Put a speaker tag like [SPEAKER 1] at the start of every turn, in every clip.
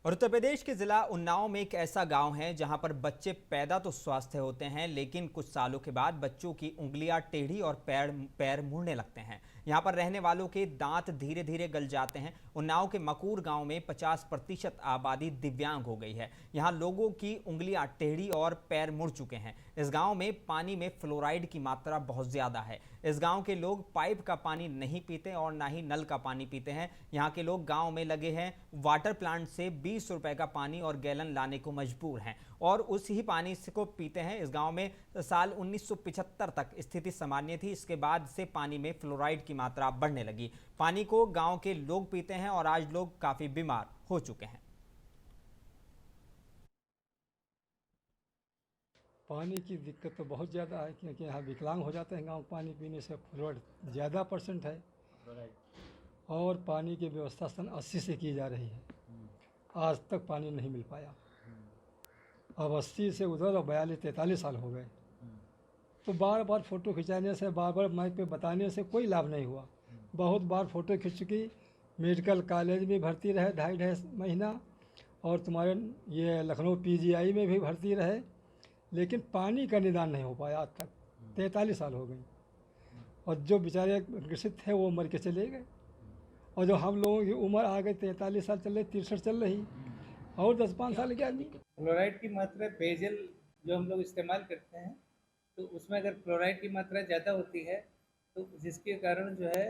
[SPEAKER 1] और उत्तर प्रदेश के जिला उन्नाव में एक ऐसा गांव है जहां पर बच्चे पैदा तो स्वस्थ होते हैं, लेकिन कुछ सालों के बाद बच्चों की उंगलियां टेढ़ी और पैर पैर मुड़ने लगते हैं। यहां पर रहने वालों के दांत धीरे धीरे गल जाते हैं। उन्नाव के मकूर गांव में 50% आबादी दिव्यांग हो गई है। यहां लोगों की उंगलियां टेढ़ी और पैर मुड़ चुके हैं। इस गांव में पानी में फ्लोराइड की मात्रा बहुत ज्यादा है। इस गांव के लोग पाइप का पानी नहीं पीते और ना ही नल का पानी पीते हैं। यहाँ के लोग गांव में लगे हैं वाटर प्लांट से 20 रुपए का पानी और गैलन लाने को मजबूर हैं और उस ही पानी से को पीते हैं। इस गांव में साल 1975 तक स्थिति सामान्य थी। इसके बाद से पानी में फ्लोराइड की मात्रा बढ़ने लगी। पानी को गांव के लोग पीते हैं और आज लोग काफी बीमार हो चुके हैं।
[SPEAKER 2] पानी की दिक्कत तो बहुत ज़्यादा है, क्योंकि यहाँ विकलांग हो जाते हैं गांव पानी पीने से। फ्लोराइड ज़्यादा % है और पानी की व्यवस्था सन 80 से की जा रही है। आज तक पानी नहीं मिल पाया। अब 80 से उधर 42-43 साल हो गए। तो बार बार फ़ोटो खिंचाने से, बार बार माइक पे बताने से कोई लाभ नहीं हुआ। बहुत बार फ़ोटो खिंच चुकी, मेडिकल कॉलेज में भर्ती रहे 2.5 महीना, और तुम्हारे ये लखनऊ PGI में भी भर्ती रहे, लेकिन पानी का निदान नहीं हो पाया आज तक। 43 साल हो गए और जो बेचारे ग्रसित थे वो मर के चले गए। और जो हम लोगों की उम्र आ गई 43 साल चल रही, 63 चल रही, और 10-5 साल के आदमी।
[SPEAKER 3] फ्लोराइड की मात्रा पेयजल जो हम लोग इस्तेमाल करते हैं, तो उसमें अगर फ्लोराइड की मात्रा ज़्यादा होती है तो जिसके कारण जो है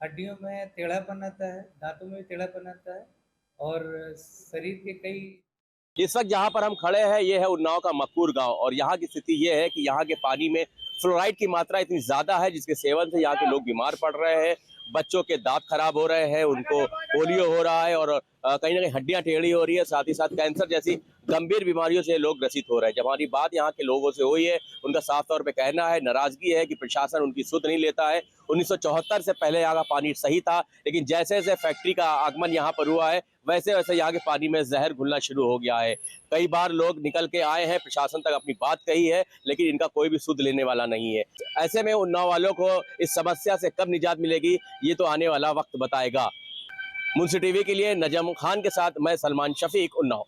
[SPEAKER 3] हड्डियों में टेढ़ापन आता है, दांतों में भी टेढ़ापन आता है और शरीर के कई।
[SPEAKER 4] इस वक्त जहाँ पर हम खड़े हैं ये है उन्नाव का मकूर गांव और यहाँ की स्थिति ये है कि यहाँ के पानी में फ्लोराइड की मात्रा इतनी ज्यादा है जिसके सेवन से यहाँ के लोग बीमार पड़ रहे हैं। बच्चों के दांत खराब हो रहे हैं, उनको पोलियो हो रहा है और कहीं ना कहीं हड्डियां टेढ़ी हो रही है। साथ ही साथ कैंसर जैसी गंभीर बीमारियों से लोग ग्रसित हो रहे हैं। जब हमारी बात यहाँ के लोगों से हुई है, उनका साफ तौर पे कहना है, नाराजगी है कि प्रशासन उनकी सुध नहीं लेता है। 1974 से पहले यहाँ का पानी सही था, लेकिन जैसे जैसे फैक्ट्री का आगमन यहाँ पर हुआ है वैसे वैसे यहाँ के पानी में जहर घुलना शुरू हो गया है। कई बार लोग निकल के आए हैं, प्रशासन तक अपनी बात कही है, लेकिन इनका कोई भी सुध लेने वाला नहीं है। ऐसे में उन्नाव वालों को इस समस्या से कब निजात मिलेगी ये तो आने वाला वक्त बताएगा। मुंशी टीवी के लिए नजम खान के साथ मैं सलमान शफीक, उन्नाव।